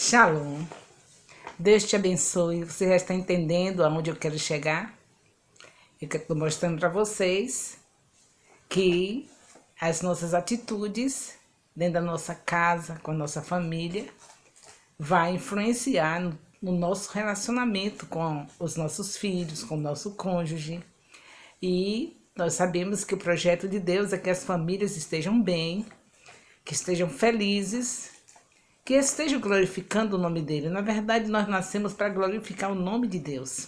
Shalom. Deus te abençoe. Você já está entendendo aonde eu quero chegar? Eu estou mostrando para vocês que as nossas atitudes dentro da nossa casa, com a nossa família, vai influenciar no nosso relacionamento com os nossos filhos, com o nosso cônjuge. E nós sabemos que o projeto de Deus é que as famílias estejam bem, que estejam felizes, que estejam glorificando o nome dele. Na verdade, nós nascemos para glorificar o nome de Deus.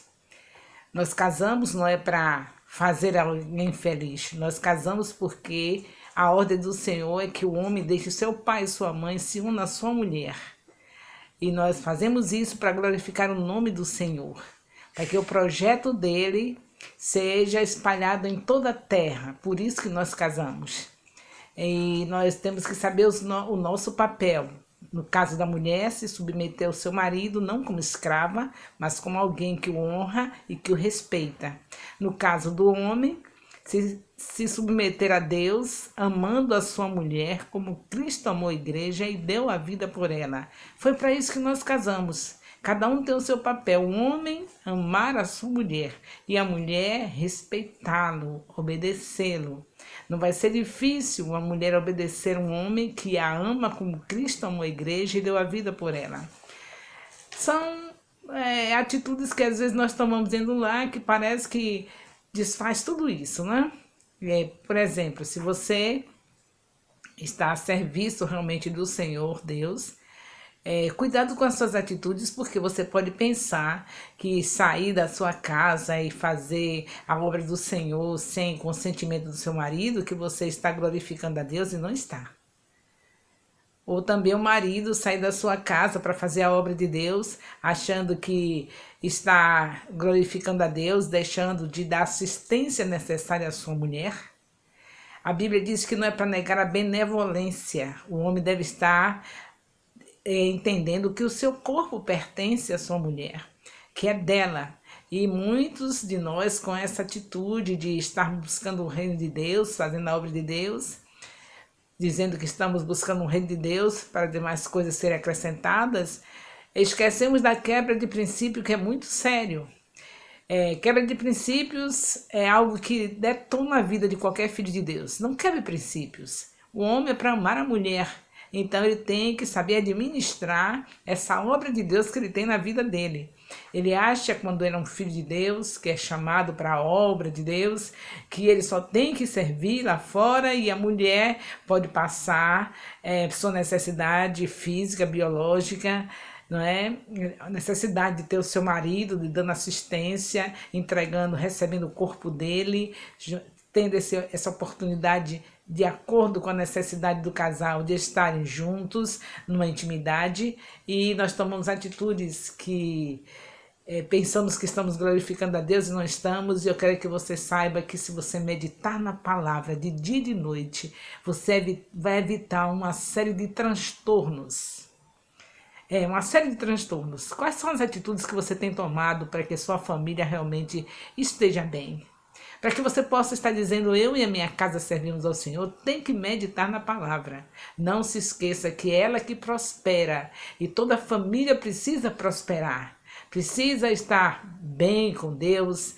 Nós casamos não é para fazer alguém feliz. Nós casamos porque a ordem do Senhor é que o homem deixe seu pai e sua mãe, se una à sua mulher. E nós fazemos isso para glorificar o nome do Senhor, para que o projeto dele seja espalhado em toda a terra. Por isso que nós casamos. E nós temos que saber o nosso papel. No caso da mulher, se submeter ao seu marido, não como escrava, mas como alguém que o honra e que o respeita. No caso do homem, se submeter a Deus, amando a sua mulher, como Cristo amou a igreja e deu a vida por ela. Foi para isso que nós casamos. Cada um tem o seu papel. O homem, amar a sua mulher. E a mulher, respeitá-lo, obedecê-lo. Não vai ser difícil uma mulher obedecer um homem que a ama como Cristo amou a igreja e deu a vida por ela. São atitudes que às vezes nós tomamos indo lá que parece que desfaz tudo isso, né? Por exemplo, se você está a serviço realmente do Senhor Deus, cuidado com as suas atitudes, porque você pode pensar que sair da sua casa e fazer a obra do Senhor sem consentimento do seu marido, que você está glorificando a Deus e não está. Ou também o marido sair da sua casa para fazer a obra de Deus, achando que está glorificando a Deus, deixando de dar assistência necessária à sua mulher. A Bíblia diz que não é para negar a benevolência. O homem deve estar entendendo que o seu corpo pertence à sua mulher, que é dela. E muitos de nós, com essa atitude de estar buscando o reino de Deus, fazendo a obra de Deus, dizendo que estamos buscando o reino de Deus para demais coisas serem acrescentadas, esquecemos da quebra de princípio, que é muito sério. Quebra de princípios é algo que detona a vida de qualquer filho de Deus. Não quebre princípios. O homem é para amar a mulher. Então ele tem que saber administrar essa obra de Deus que ele tem na vida dele. Ele acha, quando ele é um filho de Deus, que é chamado para a obra de Deus, que ele só tem que servir lá fora e a mulher pode passar sua necessidade física, biológica, não é? A necessidade de ter o seu marido, de dando assistência, entregando, recebendo o corpo dele, tendo essa oportunidade de acordo com a necessidade do casal de estarem juntos numa intimidade, e nós tomamos atitudes que pensamos que estamos glorificando a Deus e não estamos. E eu quero que você saiba que se você meditar na palavra de dia e de noite, você vai evitar uma série de transtornos. Uma série de transtornos. Quais são as atitudes que você tem tomado para que sua família realmente esteja bem? Para que você possa estar dizendo, eu e a minha casa servimos ao Senhor, tem que meditar na palavra. Não se esqueça que é ela que prospera e toda família precisa prosperar. Precisa estar bem com Deus,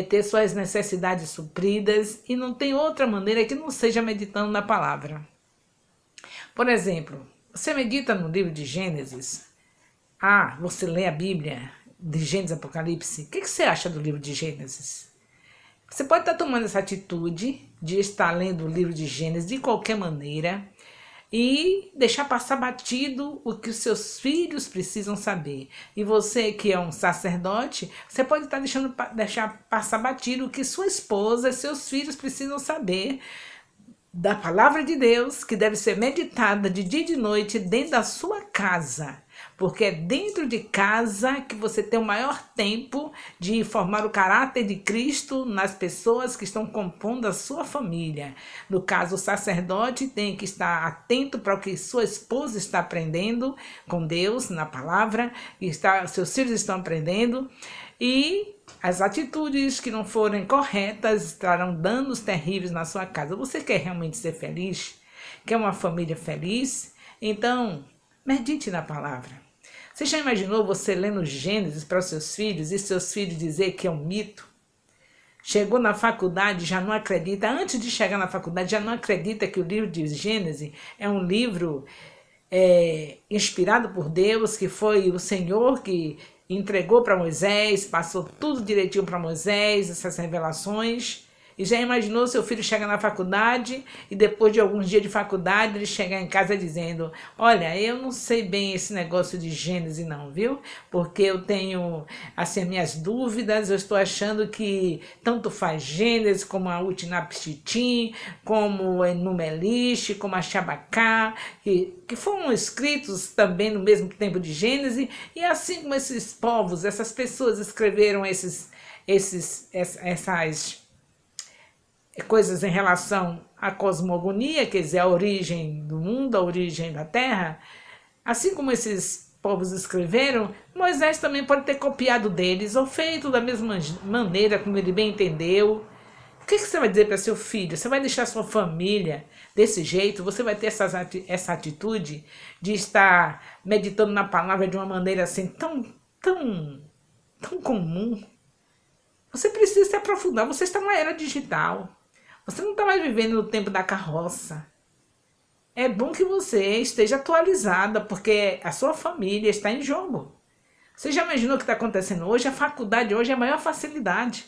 ter suas necessidades supridas, e não tem outra maneira que não seja meditando na palavra. Por exemplo, você medita no livro de Gênesis. Você lê a Bíblia de Gênesis e Apocalipse. O que você acha do livro de Gênesis? Você pode estar tomando essa atitude de estar lendo o livro de Gênesis de qualquer maneira e deixar passar batido o que os seus filhos precisam saber. E você que é um sacerdote, você pode estar deixar passar batido o que sua esposa e seus filhos precisam saber da palavra de Deus, que deve ser meditada de dia e de noite dentro da sua casa. Porque é dentro de casa que você tem o maior tempo de formar o caráter de Cristo nas pessoas que estão compondo a sua família. No caso, o sacerdote tem que estar atento para o que sua esposa está aprendendo com Deus, na palavra, e seus filhos estão aprendendo, e as atitudes que não forem corretas trarão danos terríveis na sua casa. Você quer realmente ser feliz? Quer uma família feliz? Então, medite na palavra. Você já imaginou você lendo Gênesis para os seus filhos e seus filhos dizer que é um mito? Chegou na faculdade, já não acredita, antes de chegar na faculdade, já não acredita que o livro de Gênesis é um livro inspirado por Deus, que foi o Senhor que entregou para Moisés, passou tudo direitinho para Moisés, essas revelações. E já imaginou seu filho chegar na faculdade e depois de alguns dias de faculdade ele chegar em casa dizendo: olha, eu não sei bem esse negócio de Gênesis não, viu? Porque eu tenho assim minhas dúvidas, eu estou achando que tanto faz Gênesis como a Utinapishtim, como o Enumelish, como a Shabacá, que foram escritos também no mesmo tempo de Gênesis, e assim como esses povos, essas pessoas escreveram essas coisas em relação à cosmogonia, quer dizer, a origem do mundo, a origem da terra, assim como esses povos escreveram, Moisés também pode ter copiado deles, ou feito da mesma maneira como ele bem entendeu. O que você vai dizer para seu filho? Você vai deixar sua família desse jeito? Você vai ter essa atitude de estar meditando na palavra de uma maneira assim tão comum? Você precisa se aprofundar, você está numa era digital. Você não está mais vivendo no tempo da carroça. É bom que você esteja atualizada, porque a sua família está em jogo. Você já imaginou o que está acontecendo hoje? A faculdade hoje é a maior facilidade.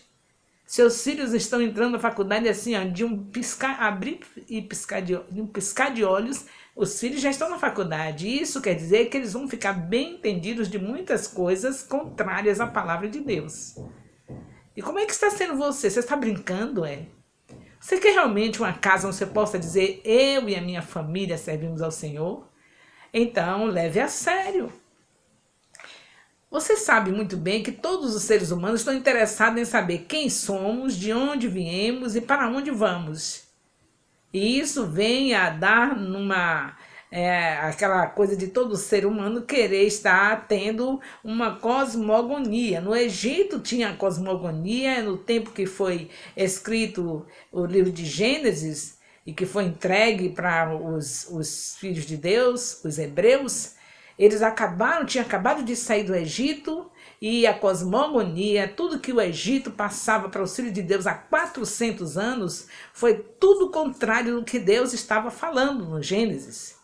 Seus filhos estão entrando na faculdade assim, ó, de um piscar, abrir e piscar de um piscar de olhos, os filhos já estão na faculdade. Isso quer dizer que eles vão ficar bem entendidos de muitas coisas contrárias à palavra de Deus. E como é que está sendo você? Você está brincando, Você quer realmente uma casa onde você possa dizer: eu e a minha família servimos ao Senhor? Então, leve a sério. Você sabe muito bem que todos os seres humanos estão interessados em saber quem somos, de onde viemos e para onde vamos. E isso vem a dar aquela coisa de todo ser humano querer estar tendo uma cosmogonia. No Egito tinha cosmogonia, no tempo que foi escrito o livro de Gênesis e que foi entregue para os filhos de Deus, os hebreus. Eles tinham acabado de sair do Egito, e a cosmogonia, tudo que o Egito passava para os filhos de Deus há 400 anos, foi tudo contrário do que Deus estava falando no Gênesis.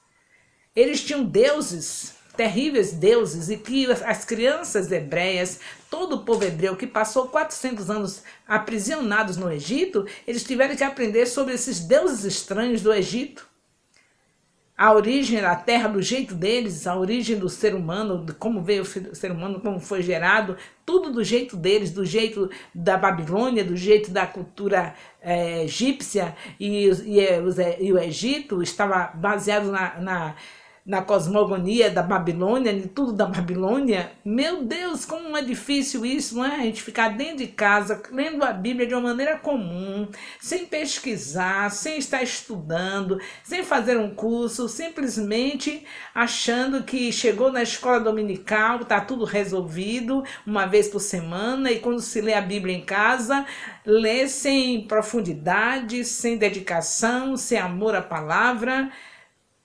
Eles tinham deuses, terríveis deuses, e que as crianças hebreias, todo o povo hebreu que passou 400 anos aprisionados no Egito, eles tiveram que aprender sobre esses deuses estranhos do Egito. A origem da terra, do jeito deles, a origem do ser humano, de como veio o ser humano, como foi gerado, tudo do jeito deles, do jeito da Babilônia, do jeito da cultura egípcia, e o Egito estava baseado na cosmogonia da Babilônia, de tudo da Babilônia. Meu Deus, como é difícil isso, não é? A gente ficar dentro de casa, lendo a Bíblia de uma maneira comum, sem pesquisar, sem estar estudando, sem fazer um curso, simplesmente achando que chegou na escola dominical, está tudo resolvido, uma vez por semana, e quando se lê a Bíblia em casa, lê sem profundidade, sem dedicação, sem amor à palavra.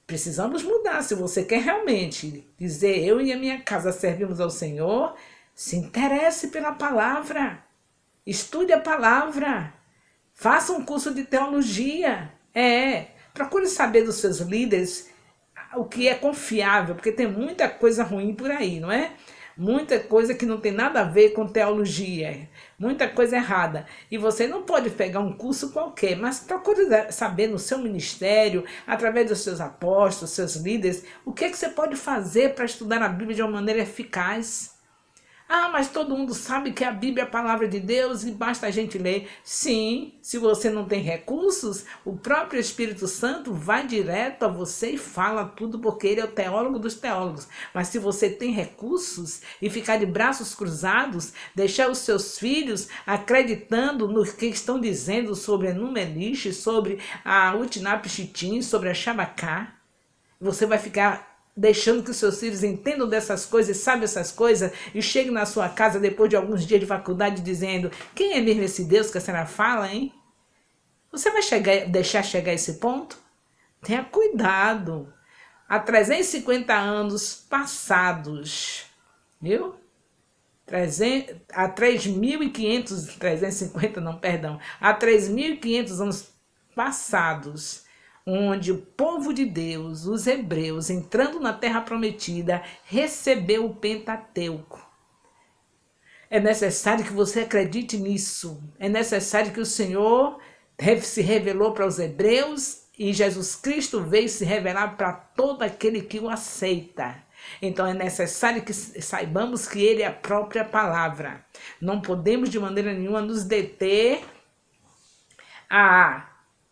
Precisamos mudar. Se você quer realmente dizer: eu e a minha casa servimos ao Senhor, se interesse pela palavra, estude a palavra, faça um curso de teologia, procure saber dos seus líderes o que é confiável, porque tem muita coisa ruim por aí, não é? Muita coisa que não tem nada a ver com teologia, muita coisa errada. E você não pode pegar um curso qualquer, mas procure saber no seu ministério, através dos seus apóstolos, seus líderes, o que você pode fazer para estudar a Bíblia de uma maneira eficaz. Ah, mas todo mundo sabe que a Bíblia é a palavra de Deus e basta a gente ler. Sim, se você não tem recursos, o próprio Espírito Santo vai direto a você e fala tudo, porque ele é o teólogo dos teólogos. Mas se você tem recursos e ficar de braços cruzados, deixar os seus filhos acreditando no que estão dizendo sobre Enumelish, sobre a Utinapishtim, sobre a Shabacá, você vai ficar deixando que os seus filhos entendam dessas coisas, saibam essas coisas, e cheguem na sua casa depois de alguns dias de faculdade dizendo: quem é mesmo esse Deus que a senhora fala, hein? Você vai deixar chegar a esse ponto? Tenha cuidado. há 350 anos passados, viu? Há 3.500, não, perdão, há 3.500 anos passados, onde o povo de Deus, os hebreus, entrando na terra prometida, recebeu o Pentateuco. É necessário que você acredite nisso. É necessário que o Senhor se revelou para os hebreus e Jesus Cristo veio se revelar para todo aquele que o aceita. Então é necessário que saibamos que Ele é a própria palavra. Não podemos de maneira nenhuma nos deter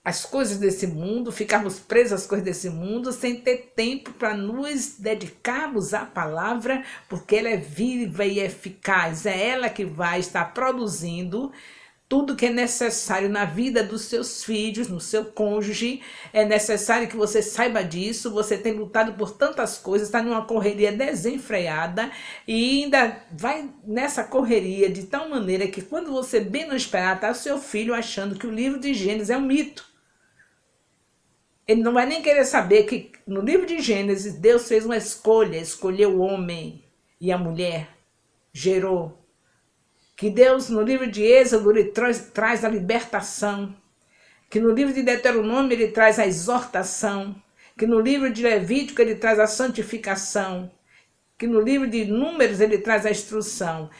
às coisas desse mundo, ficarmos presos às coisas desse mundo, sem ter tempo para nos dedicarmos à palavra, porque ela é viva e eficaz. É ela que vai estar produzindo tudo que é necessário na vida dos seus filhos, no seu cônjuge. É necessário que você saiba disso. Você tem lutado por tantas coisas, está numa correria desenfreada e ainda vai nessa correria de tal maneira que quando você bem não esperar, está o seu filho achando que o livro de Gênesis é um mito. Ele não vai nem querer saber que no livro de Gênesis Deus fez uma escolha, escolheu o homem e a mulher, gerou. Que Deus, no livro de Êxodo, ele traz a libertação. Que no livro de Deuteronômio, ele traz a exortação. Que no livro de Levítico, ele traz a santificação. Que no livro de Números, ele traz a instrução.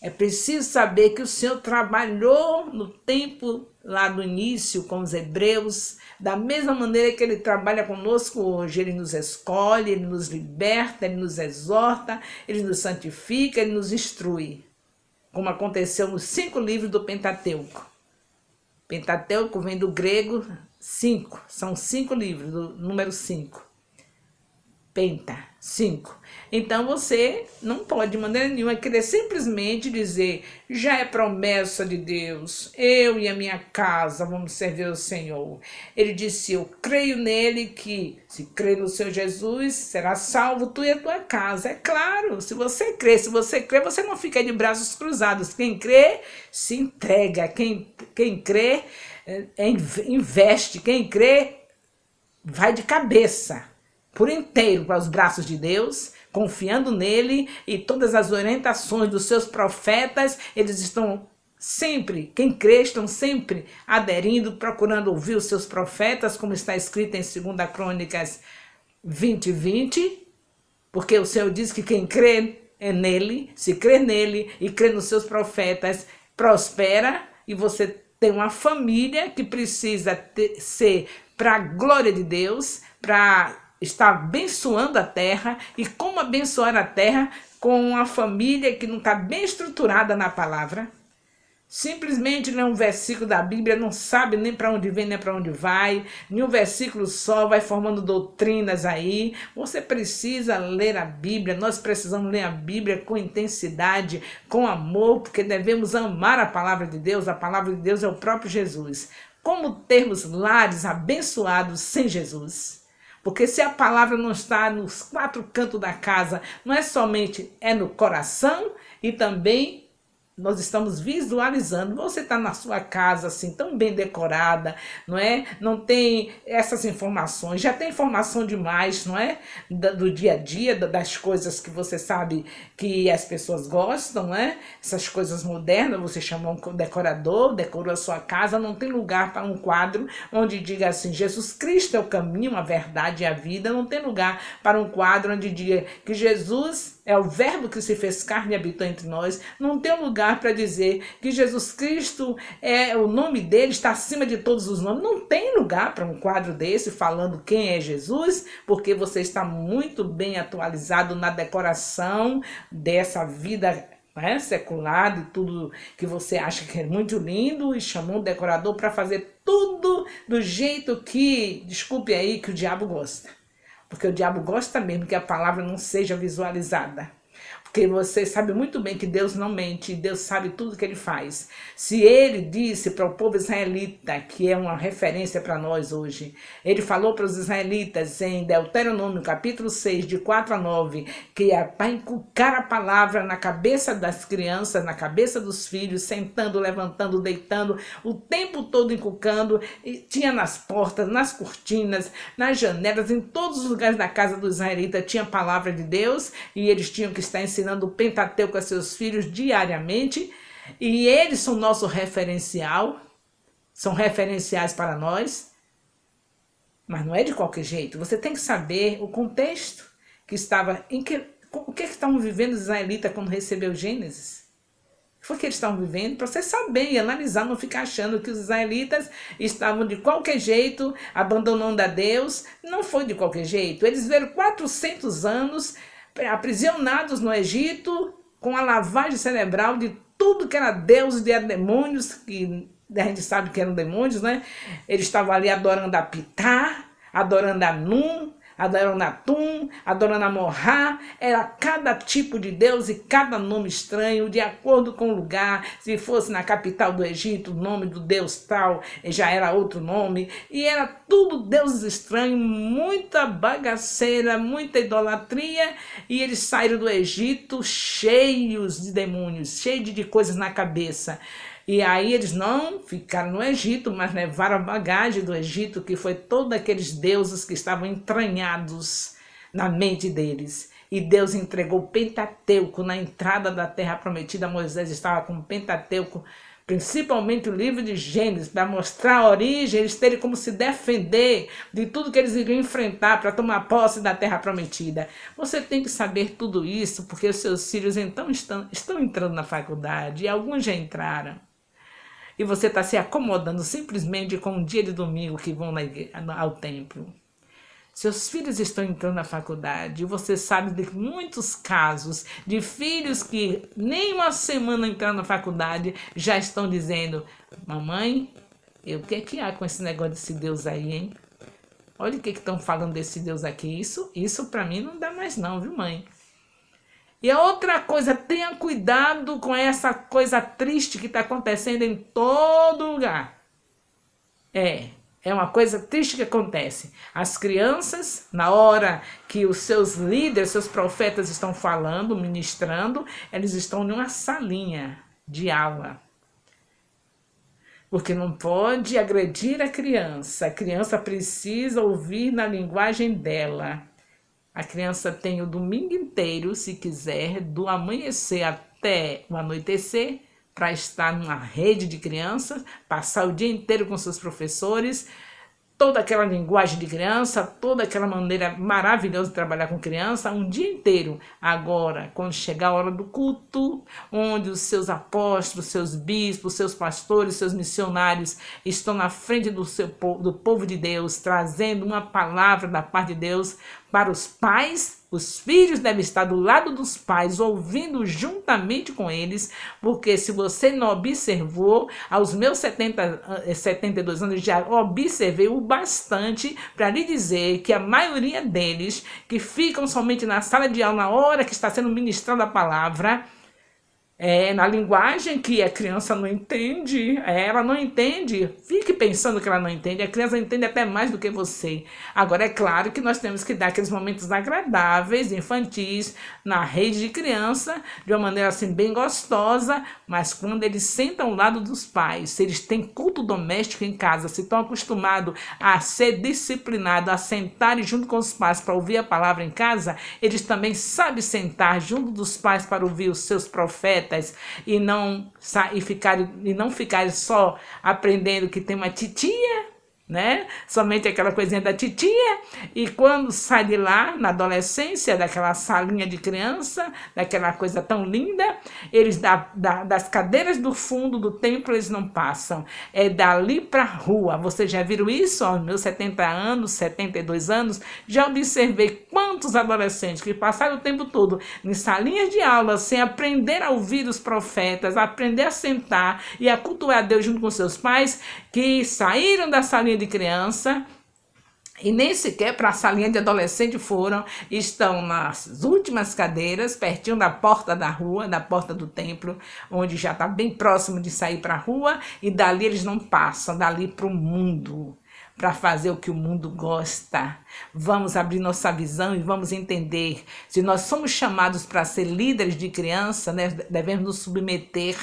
É preciso saber que o Senhor trabalhou no tempo lá do início com os hebreus, da mesma maneira que Ele trabalha conosco hoje. Ele nos escolhe, Ele nos liberta, Ele nos exorta, Ele nos santifica, Ele nos instrui. Como aconteceu nos 5 livros do Pentateuco. Pentateuco vem do grego 5, são 5 livros, do número 5. Penta, 5. Então você não pode de maneira nenhuma querer simplesmente dizer, já é promessa de Deus, eu e a minha casa vamos servir ao Senhor. Ele disse, eu creio nele que se crê no Senhor Jesus, será salvo tu e a tua casa. É claro, se você crê, você não fica de braços cruzados. Quem crê, se entrega. Quem crê, investe. Quem crê, vai de cabeça por inteiro para os braços de Deus, confiando nele, e todas as orientações dos seus profetas, eles estão sempre, quem crê, estão sempre aderindo, procurando ouvir os seus profetas, como está escrito em 2 Crônicas 20:20, porque o Senhor diz que quem crê é nele, se crê nele e crê nos seus profetas, prospera, e você tem uma família que precisa ser para a glória de Deus, para está abençoando a terra. E como abençoar a terra? Com uma família que não está bem estruturada na palavra. Simplesmente lê um versículo da Bíblia, não sabe nem para onde vem, nem para onde vai. Em um versículo só, vai formando doutrinas aí. Você precisa ler a Bíblia. Nós precisamos ler a Bíblia com intensidade, com amor, porque devemos amar a palavra de Deus. A palavra de Deus é o próprio Jesus. Como termos lares abençoados sem Jesus? Porque se a palavra não está nos 4 cantos da casa, não é somente no coração, e também nós estamos visualizando. Você está na sua casa assim, tão bem decorada, não é? Não tem essas informações, já tem informação demais, não é? Do dia a dia, das coisas que você sabe que as pessoas gostam, não é? Essas coisas modernas, você chamou um decorador, decorou a sua casa, não tem lugar para um quadro onde diga assim, Jesus Cristo é o caminho, a verdade e a vida. Não tem lugar para um quadro onde diga que Jesus é o verbo que se fez carne e habitou entre nós. Não tem lugar para dizer que Jesus Cristo, o nome dele está acima de todos os nomes. Não tem lugar para um quadro desse falando quem é Jesus, porque você está muito bem atualizado na decoração dessa vida secular, de tudo que você acha que é muito lindo, e chamou um decorador para fazer tudo do jeito que, desculpe aí, que o diabo gosta. Porque o diabo gosta mesmo que a palavra não seja visualizada. Porque você sabe muito bem que Deus não mente, Deus sabe tudo que ele faz. Se ele disse para o povo israelita, que é uma referência para nós hoje, ele falou para os israelitas em Deuteronômio capítulo 6, de 4 a 9, que é para inculcar a palavra na cabeça das crianças, na cabeça dos filhos, sentando, levantando, deitando, o tempo todo inculcando, e tinha nas portas, nas cortinas, nas janelas, em todos os lugares da casa dos israelitas tinha a palavra de Deus, e eles tinham que estar ensinando o Pentateuco a seus filhos diariamente, e eles são nosso referencial, são referenciais para nós, mas não é de qualquer jeito. Você tem que saber o contexto que estava, o que estavam vivendo os israelitas quando recebeu Gênesis. O que foi que eles estavam vivendo? Para você saber e analisar, não ficar achando que os israelitas estavam de qualquer jeito, abandonando a Deus. Não foi de qualquer jeito. Eles viveram 400 anos aprisionados no Egito, com a lavagem cerebral de tudo que era Deus e era demônios, que a gente sabe que eram demônios, né? Eles estavam ali adorando a Pitá, adorando a Num, adorando a Tum, adorando a Morrá. Era cada tipo de Deus e cada nome estranho, de acordo com o lugar. Se fosse na capital do Egito, o nome do Deus tal já era outro nome. E era tudo deuses estranhos, muita bagaceira, muita idolatria. E eles saíram do Egito cheios de demônios, cheios de coisas na cabeça. E aí eles não ficaram no Egito, mas levaram a bagagem do Egito, que foi todos aqueles deuses que estavam entranhados na mente deles. E Deus entregou o Pentateuco na entrada da terra prometida. Moisés estava com o Pentateuco, principalmente o livro de Gênesis, para mostrar a origem, eles terem como se defender de tudo que eles iriam enfrentar para tomar posse da terra prometida. Você tem que saber tudo isso, porque os seus filhos então estão entrando na faculdade, e alguns já entraram. E você está se acomodando simplesmente com um dia de domingo que vão ao templo. Seus filhos estão entrando na faculdade e você sabe de muitos casos de filhos que nem uma semana entraram na faculdade já estão dizendo: mamãe, o que há com esse negócio desse Deus aí, hein? Olha o que estão falando desse Deus aqui. Isso para mim não dá mais não, viu, mãe? E a outra coisa, tenha cuidado com essa coisa triste que está acontecendo em todo lugar. É uma coisa triste que acontece. As crianças, na hora que os seus líderes, seus profetas estão falando, ministrando, eles estão numa salinha de aula. Porque não pode agredir a criança. A criança precisa ouvir na linguagem dela. A criança tem o domingo inteiro, se quiser, do amanhecer até o anoitecer, para estar numa rede de crianças, passar o dia inteiro com seus professores, toda aquela linguagem de criança, toda aquela maneira maravilhosa de trabalhar com criança, um dia inteiro. Agora, quando chegar a hora do culto, onde os seus apóstolos, seus bispos, seus pastores, seus missionários estão na frente do povo de Deus, trazendo uma palavra da parte de Deus para os pais, os filhos devem estar do lado dos pais, ouvindo juntamente com eles, porque se você não observou, aos meus 72 anos já observei o bastante para lhe dizer que a maioria deles, que ficam somente na sala de aula na hora que está sendo ministrada a palavra, na linguagem que a criança não entende, ela não entende, fique pensando que ela não entende, a criança entende até mais do que você. Agora é claro que nós temos que dar aqueles momentos agradáveis, infantis, na rede de criança, de uma maneira assim bem gostosa, mas quando eles sentam ao lado dos pais, se eles têm culto doméstico em casa, se estão acostumados a ser disciplinados, a sentarem junto com os pais para ouvir a palavra em casa, eles também sabem sentar junto dos pais para ouvir os seus profetas, e não ficarem só aprendendo que tem uma titia, né? Somente aquela coisinha da titia, e quando sai de lá, na adolescência, daquela salinha de criança, daquela coisa tão linda, eles das cadeiras do fundo do templo eles não passam, é dali para a rua. Vocês já viram isso? Aos meus 70 anos, 72 anos, já observei quantos adolescentes que passaram o tempo todo em salinhas de aula, sem aprender a ouvir os profetas, aprender a sentar e a cultuar a Deus junto com seus pais, que saíram da salinha de criança E nem sequer para a salinha de adolescente foram, estão nas últimas cadeiras, pertinho da porta da rua, da porta do templo, onde já está bem próximo de sair para a rua, e dali eles não passam, dali para o mundo, para fazer o que o mundo gosta. Vamos abrir nossa visão e vamos entender. Se nós somos chamados para ser líderes de criança, né, devemos nos submeter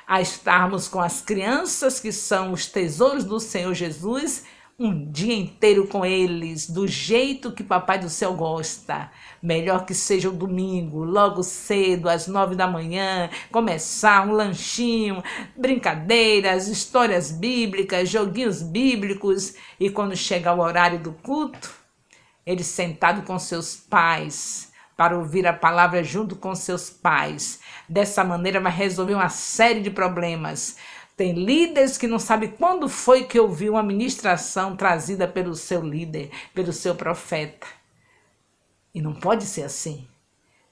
a estarmos com as crianças que são os tesouros do Senhor Jesus, um dia inteiro com eles, do jeito que Papai do Céu gosta. Melhor que seja o domingo, logo cedo, às 9 da manhã, começar um lanchinho, brincadeiras, histórias bíblicas, joguinhos bíblicos, e quando chegar o horário do culto, ele sentado com seus pais, para ouvir a palavra junto com seus pais. Dessa maneira vai resolver uma série de problemas. Tem líderes que não sabem quando foi que ouviu uma ministração trazida pelo seu líder, pelo seu profeta. E não pode ser assim.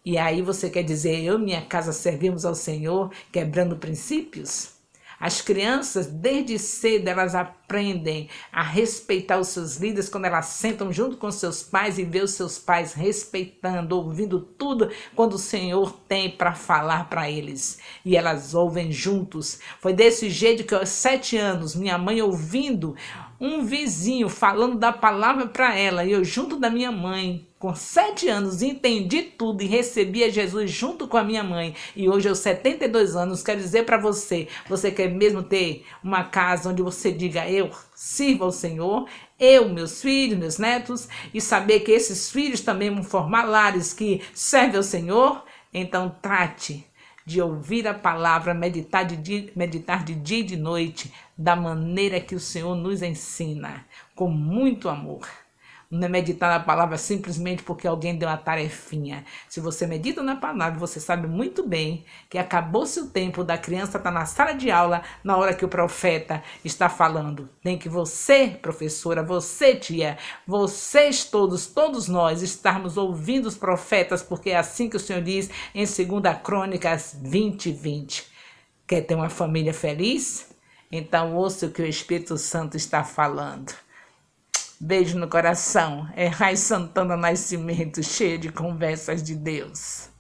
E aí você quer dizer, eu e minha casa servimos ao Senhor, quebrando princípios? As crianças, desde cedo, elas aprendem a respeitar os seus líderes quando elas sentam junto com seus pais e vê os seus pais respeitando, ouvindo tudo quando o Senhor tem para falar para eles. E elas ouvem juntos. Foi desse jeito que aos 7 anos, minha mãe ouvindo um vizinho falando da palavra para ela, e eu junto da minha mãe, com 7 anos, entendi tudo e recebia Jesus junto com a minha mãe. E hoje, aos 72 anos, quero dizer para você, você quer mesmo ter uma casa onde você diga, eu sirvo ao Senhor, eu, meus filhos, meus netos, e saber que esses filhos também vão formar lares que servem ao Senhor? Então trate de ouvir a palavra, meditar de dia e de noite, da maneira que o Senhor nos ensina, com muito amor. Não é meditar na palavra simplesmente porque alguém deu uma tarefinha. Se você medita na palavra, você sabe muito bem que acabou-se o tempo da criança estar na sala de aula na hora que o profeta está falando. Tem que você, professora, você, tia, vocês todos nós, estarmos ouvindo os profetas, porque é assim que o Senhor diz em 2 Crônicas 20:20. Quer ter uma família feliz? Então ouça o que o Espírito Santo está falando. Beijo no coração. É Rai Santana Nascimento, cheia de conversas de Deus.